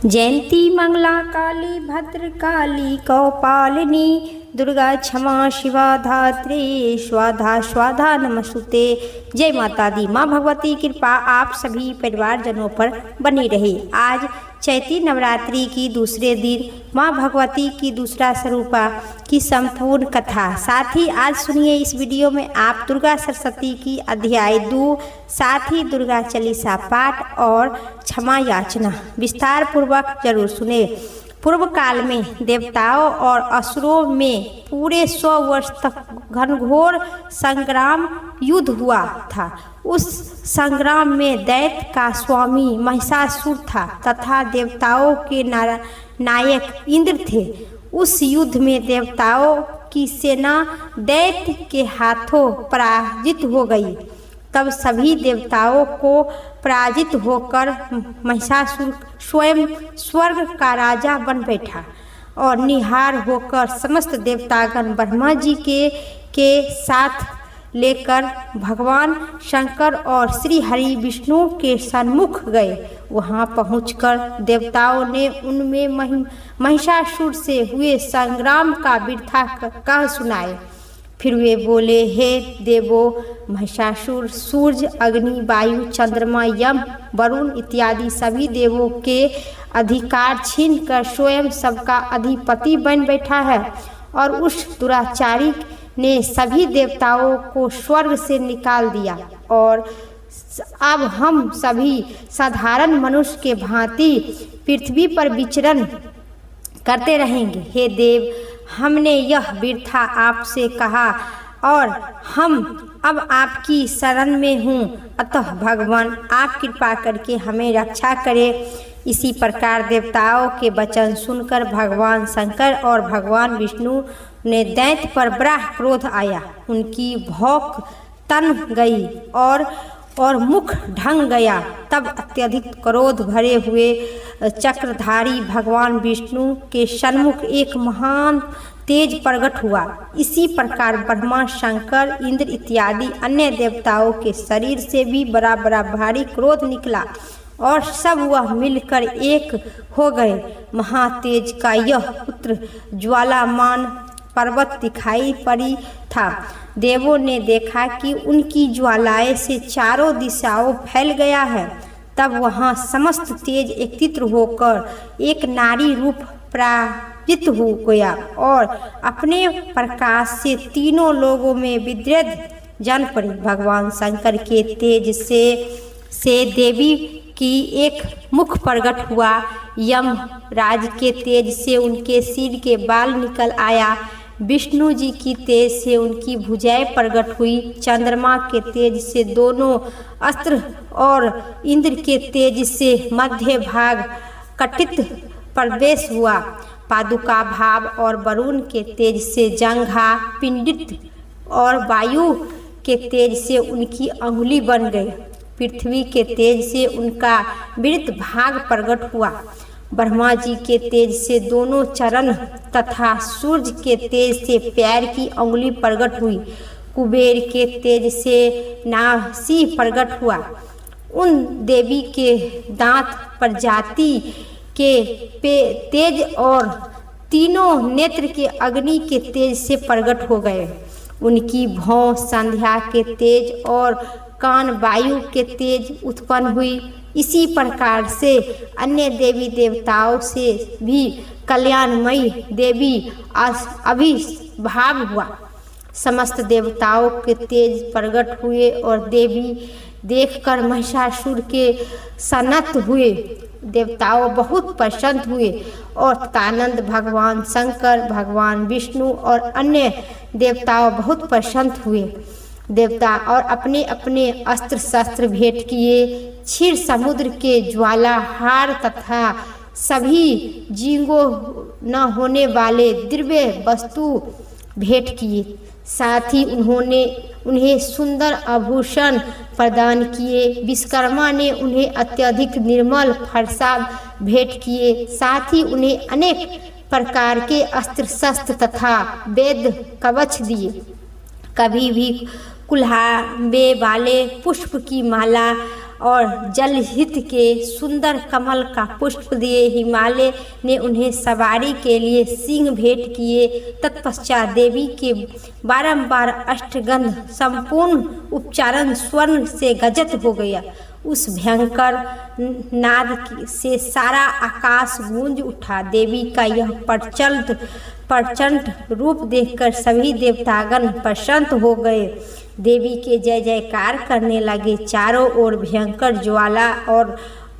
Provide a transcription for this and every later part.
जयंती मंगला काली भद्रकाली कौपालिनी दुर्गा क्षमा शिवा धात्री स्वाधा स्वाधा नमस्तुते। जय माता दी। माँ भगवती कृपा आप सभी परिवारजनों पर बनी रहे। आज चैती नवरात्रि की दूसरे दिन माँ भगवती की दूसरा स्वरूपा की संपूर्ण कथा, साथ ही आज सुनिए इस वीडियो में आप दुर्गा सप्तशती की अध्याय 2, साथ ही दुर्गा चालीसा पाठ और क्षमा याचना विस्तार पूर्वक जरूर सुने। पूर्व काल में देवताओं और असुरों में पूरे 100 वर्ष तक घनघोर संग्राम युद्ध हुआ था। उस संग्राम में दैत्य का स्वामी महिषासुर था तथा देवताओं के नायक इंद्र थे। उस युद्ध में देवताओं की सेना दैत्य के हाथों पराजित हो गई। तब सभी देवताओं को पराजित होकर महिषासुर स्वयं स्वर्ग का राजा बन बैठा और निहार होकर समस्त देवतागण ब्रह्मा जी के साथ लेकर भगवान शंकर और श्री हरि विष्णु के सन्मुख गए। वहां पहुंचकर देवताओं ने उनमें महिषासुर से हुए संग्राम का वृथा कह सुनाए। फिर वे बोले, हे देवो, महिषासुर सूर्य, अग्नि, वायु, चंद्रमा, यम, वरुण इत्यादि सभी देवों के अधिकार छीन कर स्वयं सबका अधिपति बन बैठा है और उस दुराचारी ने सभी देवताओं को स्वर्ग से निकाल दिया और अब हम सभी साधारण मनुष्य के भांति पृथ्वी पर विचरण करते रहेंगे। हे देव, हमने यह वृथा आपसे कहा और हम अब आपकी शरण में हूँ, अतः भगवान आप कृपा करके हमें रक्षा करें। इसी प्रकार देवताओं के वचन सुनकर भगवान शंकर और भगवान विष्णु ने दैत्य पर बड़ा क्रोध आया। उनकी भौंक तन गई और मुख ढंग गया। तब अत्यधिक क्रोध भरे हुए चक्रधारी भगवान विष्णु के सन्मुख एक महान तेज प्रकट हुआ। इसी प्रकार ब्रह्मा, शंकर, इंद्र इत्यादि अन्य देवताओं के शरीर से भी बड़ा बड़ा भारी क्रोध निकला और सब वह मिलकर एक हो गए। महातेज का यह पुत्र ज्वालामान पर्वत दिखाई पड़ी था। देवों ने देखा कि उनकी ज्वालाएं से चारों दिशाओं फैल गया है। तब वहां समस्त तेज एकत्रित होकर एक नारी रूप पराजित हो गया और अपने प्रकाश से तीनों लोगों में विद्युत जन पड़ी। भगवान शंकर के तेज से देवी की एक मुख प्रकट हुआ। यम राज के तेज से उनके सिर के बाल निकल आया। विष्णु जी की तेज से उनकी भुजाएं प्रकट हुई। चंद्रमा के तेज से दोनों अस्त्र और इंद्र के तेज से मध्य भाग कटित प्रवेश हुआ। पादुका भाव और वरुण के तेज से जंघा पिंडित और वायु के तेज से उनकी अंगुली बन गई। पृथ्वी के तेज से उनका वृत्त भाग प्रकट हुआ। ब्रह्मा जी के तेज से दोनों चरण तथा सूर्य के तेज से पैर की अंगुली प्रकट हुई। कुबेर के तेज से नाभि प्रकट हुआ। उन देवी के दांत प्रजाति के तेज और तीनों नेत्र के अग्नि के तेज से प्रकट हो गए। उनकी भौं संध्या के तेज और कान वायु के तेज उत्पन्न हुई। इसी प्रकार से अन्य देवी देवताओं से भी कल्याणमयी देवी आविर्भाव हुआ। समस्त देवताओं के तेज प्रकट हुए और देवी देखकर महिषासुर के सनत हुए। देवताओं बहुत प्रसन्न हुए और तदनंतर भगवान शंकर, भगवान विष्णु और अन्य देवताओं बहुत प्रसन्न हुए। देवता और अपने अपने अस्त्र शस्त्र भेंट किए। क्षीर समुद्र के ज्वालाहार तथा सभी जीवों न होने वाले दिव्य वस्तु भेंट किए। साथ ही उन्हें सुंदर आभूषण प्रदान किए। विश्वकर्मा ने उन्हें अत्यधिक निर्मल प्रसाद भेंट किए। साथ ही उन्हें अनेक प्रकार के अस्त्र शस्त्र तथा वेद कवच दिए। कभी भी कुल्हाड़े वाले पुष्प की माला और जलहित के सुंदर कमल का पुष्प दिए। हिमालय ने उन्हें सवारी के लिए सिंह भेंट किए। तत्पश्चात देवी के बारंबार अष्टगंध संपूर्ण उच्चारण स्वर्ण से गजत हो गया। उस भयंकर नाद से सारा आकाश गूंज उठा। देवी का यह प्रचंड रूप देखकर सभी देवतागण प्रसन्न हो गए। देवी के जय जयकार करने लगे। चारों ओर भयंकर ज्वाला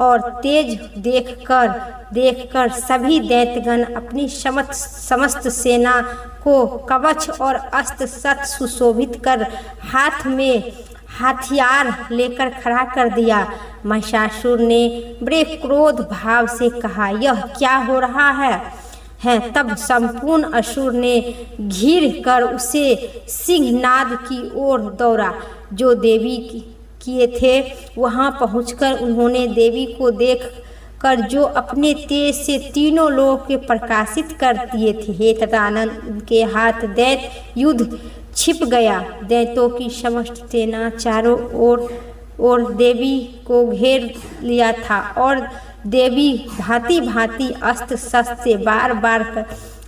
और तेज देखकर सभी दैत्यगण अपनी समस्त सेना को कवच और अस्त्र शस्त्र सुशोभित कर हाथ में हथियार लेकर खड़ा कर दिया। महिषासुर ने बड़े क्रोध भाव से कहा, यह क्या हो रहा है? तब संपूर्ण असुर ने घिर कर उसे सिंहनाद की ओर दौड़ा जो देवी किए थे। वहां पहुंचकर उन्होंने देवी को देख कर जो अपने तेज से तीनों लोक के प्रकाशित कर दिए थे। हे तदानंद उनके हाथ दैत्य युद्ध छिप गया। दैत्यों की समस्त सेना चारों ओर देवी को घेर लिया था और देवी भांति भांति अस्त्र शस्त्र से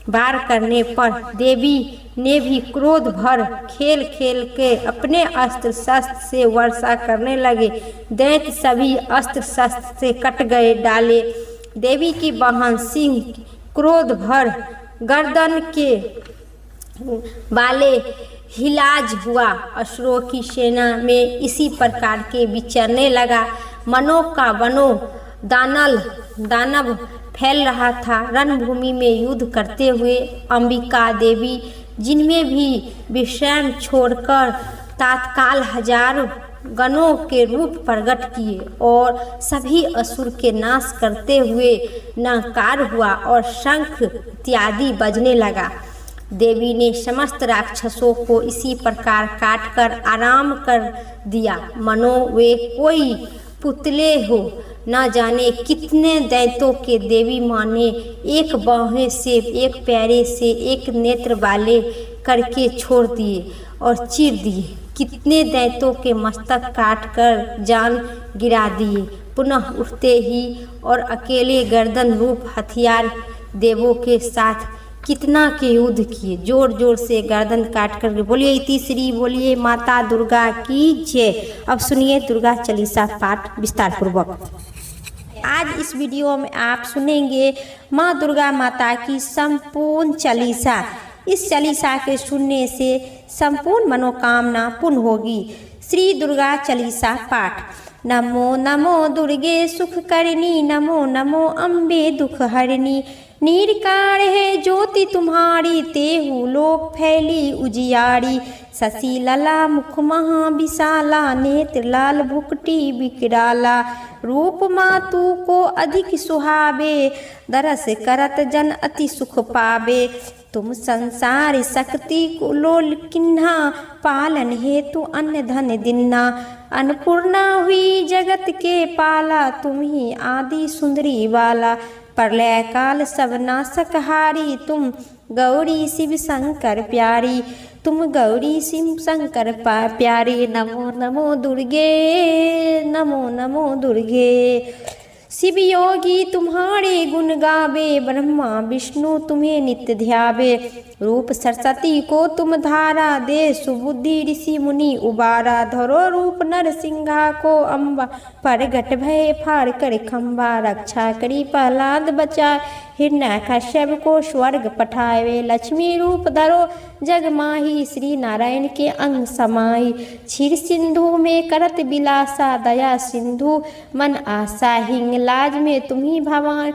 बार करने पर देवी ने भी क्रोध भर खेल के अपने अस्त्र शस्त्र से वर्षा करने लगे। दैत्य सभी अस्त्र शस्त्र से कट गए डाले। देवी की वाहन सिंह क्रोध भर गर्दन के वाले हिलाज हुआ। असुरों की सेना में इसी प्रकार के विचरने लगा। मनो का वनो दानव फैल रहा था। रणभूमि में युद्ध करते हुए अंबिका देवी जिनमें भी विश्राम छोड़कर तत्काल हजारों गणों के रूप प्रकट किए और सभी असुर के नाश करते हुए नकार हुआ और शंख इत्यादि बजने लगा। देवी ने समस्त राक्षसों को इसी प्रकार काटकर आराम कर दिया मनो वे कोई पुतले हो। न जाने कितने दैत्यों के देवी माँ ने एक बाहें से, एक पैरे से, एक नेत्र वाले करके छोड़ दिए और चीर दिए। कितने दैत्यों के मस्तक काट कर जान गिरा दिए। पुनः उठते ही और अकेले गर्दन रूप हथियार देवों के साथ कितना के युद्ध किए। जोर जोर से गर्दन काट कर बोलिए तीसरी बोलिए माता दुर्गा की जय। अब सुनिए दुर्गा चालीसा पाठ विस्तार पूर्वक। आज इस वीडियो में आप सुनेंगे माँ दुर्गा माता की संपूर्ण चालीसा। इस चालीसा के सुनने से संपूर्ण मनोकामना पूर्ण होगी। श्री दुर्गा चालीसा पाठ। नमो नमो दुर्गे सुख करनी, नमो नमो अम्बे दुख हरनी। नीरकार है ज्योति तुम्हारी, तेहु लोक फैली उजियारी। शशि लला मुख महा विशाला, नेत्र लाल भुकटी विकराला। रूप मातु को अधिक सुहावे, दरस करत जन अति सुख पावे। तुम संसार शक्ति कुलो किन्हा, पालन हेतु अन्न धन दिन्ना। अन्नपूर्णा हुई जगत के पाला, तुम ही आदि सुंदरी वाला। प्रलय काल सब नाशक हारी, तुम गौरी शिव शंकर प्यारी। तुम गौरी शिव शंकर प्यारी। नमो नमो दुर्गे, नमो नमो दुर्गे। शिव योगी तुम्हारे गुण गावे, ब्रह्मा विष्णु तुम्हें नित्य ध्यावे। रूप सरस्वती को तुम धारा दे, सुबुद्धि ऋषि मुनि उबारा। धरो रूप नरसिंहा को अम्बा, प्रगट भय फाड़ कर खम्बा। रक्षा करी प्रहलाद बचाए, हिरण्यकश्यप को स्वर्ग पठावे। लक्ष्मी रूप धरो जग माही, श्री नारायण के अंग समाई। क्षीर सिंधु में करत बिलासा, दया सिंधु मन आशा। हिंगलाज में तुम्ही भवान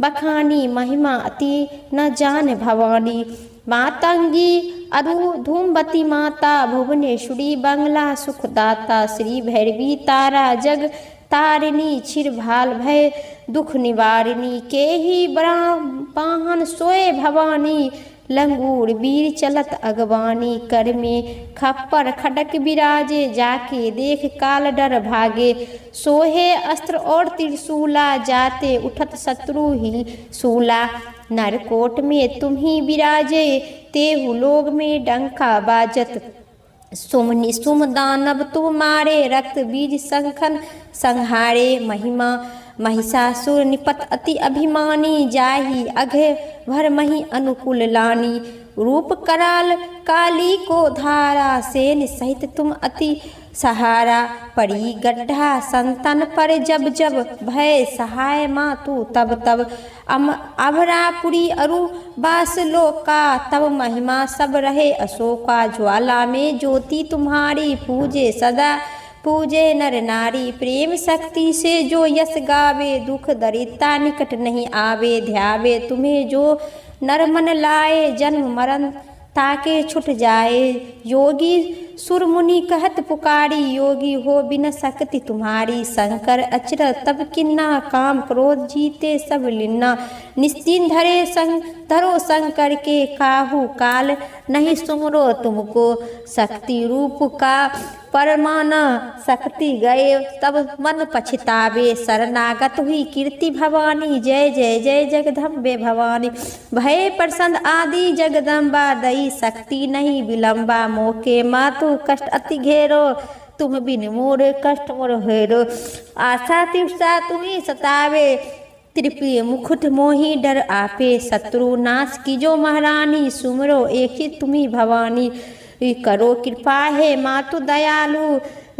बखानी, महिमा अति न जान भवानी। मातंगी अरु धूमवती माता, भुवनेश्वरी बंगला सुखदाता। श्री भैरवी तारा जग तारिणी, क्षीर भाल भय दुख निवारिणी। के ही पाहन सोए भवानी, लंगूर वीर चलत अगवानी। कर में खप्पर खडक विराजे, जाके देख काल डर भागे। सोहे अस्त्र और त्रिशूला, जाते उठत शत्रु ही सूला। नरकोट में तुम ही विराजे, तेहु लोग में डंका बाजत। सुम निसुम दानव तुम्हारे रक्त बीज संखन संहारे महिमा महिषासुर निपत अति अभिमानी जाहि अघे भर मही अनुकूल लानी रूप कराल काली को धारा सेन सहित तुम अति सहारा पड़ी गड्ढा संतन पर जब जब भय सहाय माँ तू तब तब अभरापुरी अरु बास लोका तब महिमा सब रहे अशोका ज्वाला में ज्योति तुम्हारी पूजे सदा पूजे नर नारी प्रेम शक्ति से जो यश गावे दुख दरिद्रता निकट नहीं आवे ध्यावे तुम्हें जो नर मन लाए जन्म मरण ताके छुट जाए योगी सुर मुनि कहत पुकारी योगी हो बिन शक्ति तुम्हारी शंकर अचर तब किन्ना काम क्रोध जीते सब लिन्ना निश्चिन धरो शंकर के काहू काल नहीं सुमरो तुमको शक्ति रूप का परमाना शक्ति गए तब मन पछतावे शरणागत हुई कीर्ति भवानी जय जय जय जगदम्बे भवानी भय प्रसन्न आदि जगदम्बा दई शक्ति नहीं विलंबा मोके मातु कष्ट अति घेरो तुम बिन मोर कष्ट मोर हेरो आशा तिरसा तुम्हें सतावे त्रिप्रिय मुकुट मोहि डर आपे शत्रु नाश कीजो महारानी सुमरो एक ही तुम्ही भवानी करो कृपा है मातु दयालु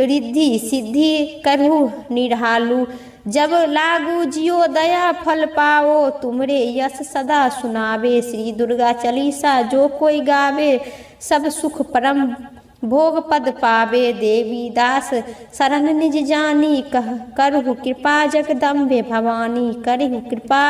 रिद्धि सिद्धि करहु निरहालु जब लागू जियो दया फल पाओ तुमरे यश सदा सुनावे श्री दुर्गा चालीसा जो कोई गावे सब सुख परम भोग पद पावे देवी दास शरण निज जानी कह करहु कृपा जगदम्बे भवानी करहु कृपा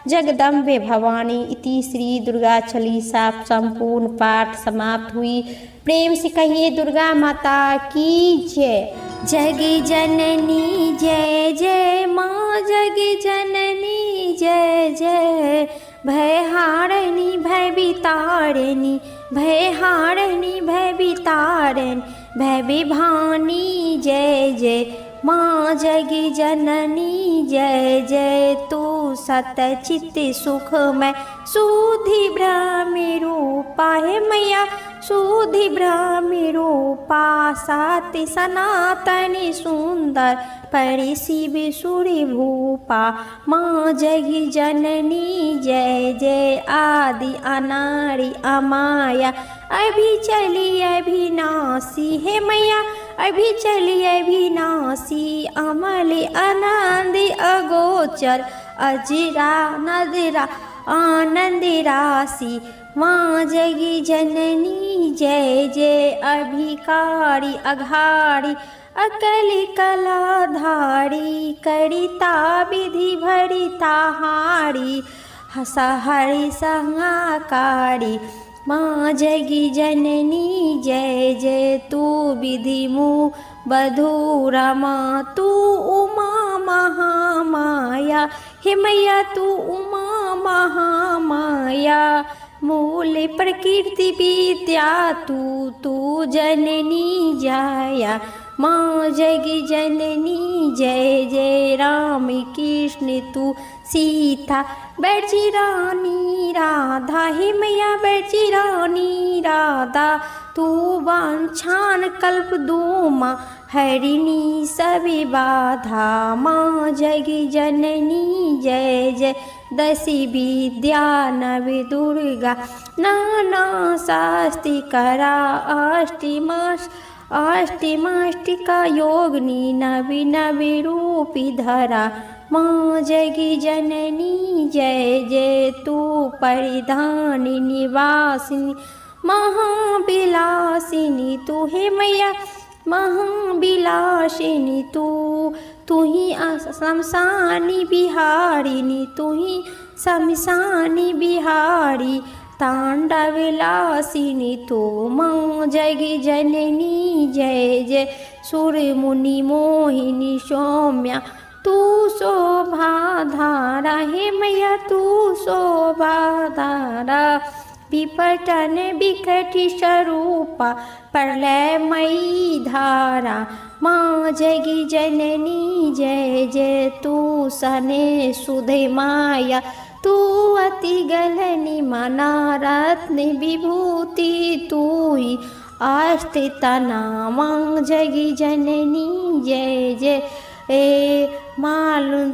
जगदम्बे भवानी इति श्री दुर्गा चालीसा संपूर्ण पाठ समाप्त हुई। प्रेम से कहिए दुर्गा माता की जय। जगी जननी जय जय माँ जगी जननी जय जय भय हारणी भय बितारणी भय हारणी भय बितारणी भय विभानी जय जय माँ जगी जननी जय जय तू सतचित सुख में सुधि ब्रह्म रूपा है मैया सुधि ब्रह्म रूपा साति सनातनी सुंदर परि शिव सूर्य भूपा माँ जगी जननी जय जय आदि अनारी अमाया अभी चली अभिनाशी है मैया अभी चली अभिनाशी अमल आनंद अगोचर अजरा नदरा आनंद राशि माँ जगी जननी जय जय अभिकारी अघारी अकली कलाधारी करिता विधि भरिता हारी हसहरि संहाकारी माँ जगी जननी जय जय तू विधि मुँह बधूरा माँ तू उमा महामाया हे मैया तू उमा महामाया मूल प्रकृति विद्या तू जननी जाया माँ जगी जननी जय जय राम कृष्ण तू सीता बैठी रानी राधा हे मैया बैठी रानी राधा तू वांछान कल्प दो माँ हरिणी सभी बाधा माँ जगी जननी जय जय दसी विद्या नव दुर्गा नाना शास्ति करा अष्टिमाष्टिका योगिनी नवि नवि रूपी धरा माँ जगी जननी जय जय तू परिधानी निवासिनी महाविलासिनी तू हे मैया महाविलासिनी तू ही शमशानी बिहारिनी तू ही शमशानी बिहारी तांडविलासिनी तू माँ जगी जननी जय जय सुर मुनि मोहिनी सौम्या तू शोभा धारा हे मैया तू शोभा धारा विपटन विकटि स्वरूपा प्रलय मयी धारा माँ जगी जननी जय जय तू सने सुधे माया तू अति गलनी मना रत्न विभूति तू ही आस्थिता नामां जगी जननी जय जय मालूम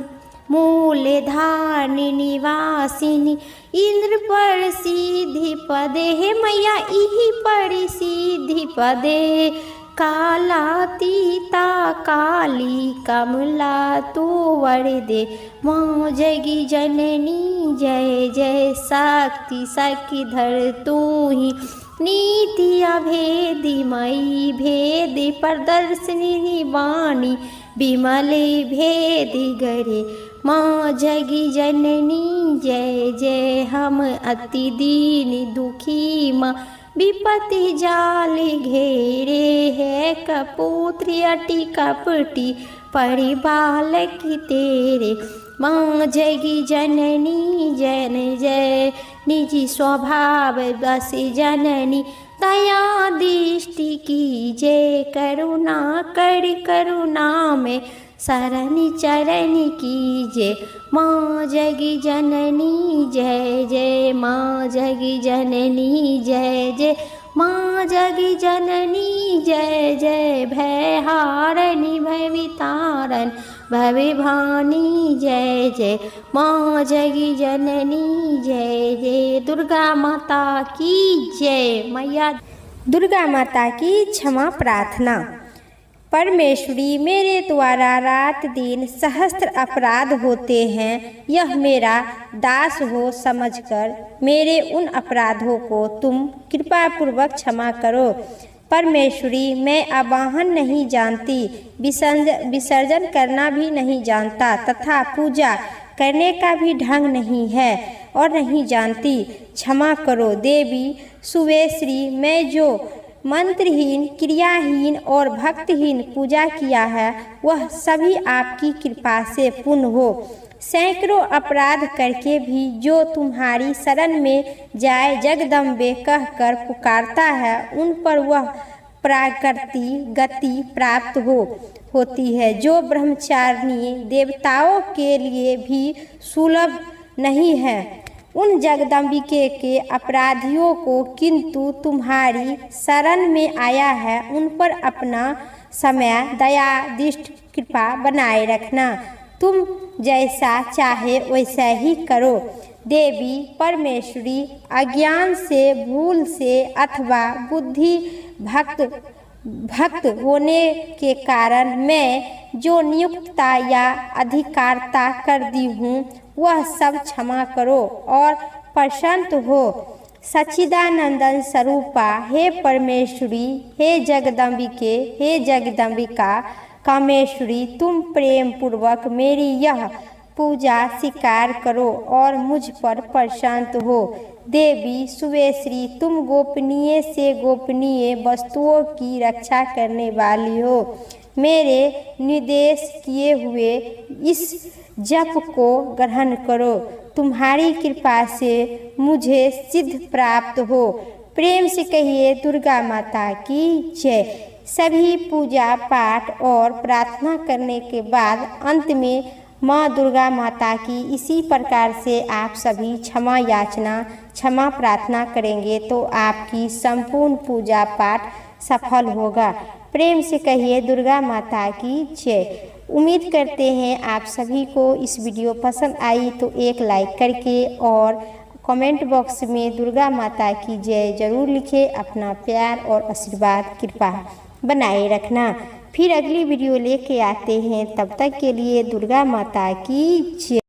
मूलधानी निवासिनी इंद्र पर सीधी पदे हे मैया इही पड़ी सीधी पदे कालातीता काली कमला तू वरदे माँ जगी जननी जय जय शक्ति सखी धर तू ही नीति अभेदी मई भेदी प्रदर्शनी वाणी विमले भेदी गरे माँ जगी जननी जय जय हम अति दीन दुखी माँ विपत्ति जाल घेरे है कपूत्री अटी कपटी पड़ी बालक तेरे माँ जगी जननी जन जय निजी स्वभाव बस जननी दया दृष्टि की जय करुणा कर करुणा में शरण चरण कीजे माँ जगी जननी जय जय माँ जगी जननी जय जय माँ जगी जननी जय जय भय हारणी भय वितारण भय भानी जय जय माँ जगी जननी जय जय दुर्गा माता की जय। मैया दुर्गा माता की क्षमा प्रार्थना। परमेश्वरी मेरे द्वारा रात दिन सहस्त्र अपराध होते हैं, यह मेरा दास हो समझकर मेरे उन अपराधों को तुम कृपा पूर्वक क्षमा करो। परमेश्वरी मैं आवाहन नहीं जानती, विसर्जन करना भी नहीं जानता तथा पूजा करने का भी ढंग नहीं है और नहीं जानती, क्षमा करो देवी सुवेश्री। मैं जो मंत्रहीन क्रियाहीन और भक्तहीन पूजा किया है वह सभी आपकी कृपा से पूर्ण हो। सैकड़ों अपराध करके भी जो तुम्हारी शरण में जाए जगदम्बे कहकर पुकारता है उन पर वह प्राकृति गति प्राप्त होती है जो ब्रह्मचारिणी देवताओं के लिए भी सुलभ नहीं है उन जगदम्बिके के अपराधियों को, किंतु तुम्हारी शरण में आया है उन पर अपना समय दया दृष्टि कृपा बनाए रखना। तुम जैसा चाहे वैसा ही करो देवी परमेश्वरी। अज्ञान से भूल से अथवा बुद्धि भक्त होने के कारण मैं जो नियुक्ता या अधिकारता कर दी हूँ वह सब क्षमा करो और प्रसन्न हो। सच्चिदानंदन स्वरूपा हे परमेश्वरी, हे जगदम्बिके, हे जगदम्बिका कामेश्वरी, तुम प्रेम पूर्वक मेरी यह पूजा स्वीकार करो और मुझ पर प्रसन्न हो। देवी सुवेश्री, तुम गोपनीय से गोपनीय वस्तुओं की रक्षा करने वाली हो। मेरे निर्देश किए हुए इस जप को ग्रहण करो, तुम्हारी कृपा से मुझे सिद्ध प्राप्त हो। प्रेम से कहिए दुर्गा माता की जय। सभी पूजा पाठ और प्रार्थना करने के बाद अंत में माँ दुर्गा माता की इसी प्रकार से आप सभी क्षमा प्रार्थना करेंगे तो आपकी संपूर्ण पूजा पाठ सफल होगा। प्रेम से कहिए दुर्गा माता की जय। उम्मीद करते हैं आप सभी को इस वीडियो पसंद आई तो एक लाइक करके और कमेंट बॉक्स में दुर्गा माता की जय जरूर लिखें। अपना प्यार और आशीर्वाद कृपा बनाए रखना। फिर अगली वीडियो लेके आते हैं, तब तक के लिए दुर्गा माता की जय।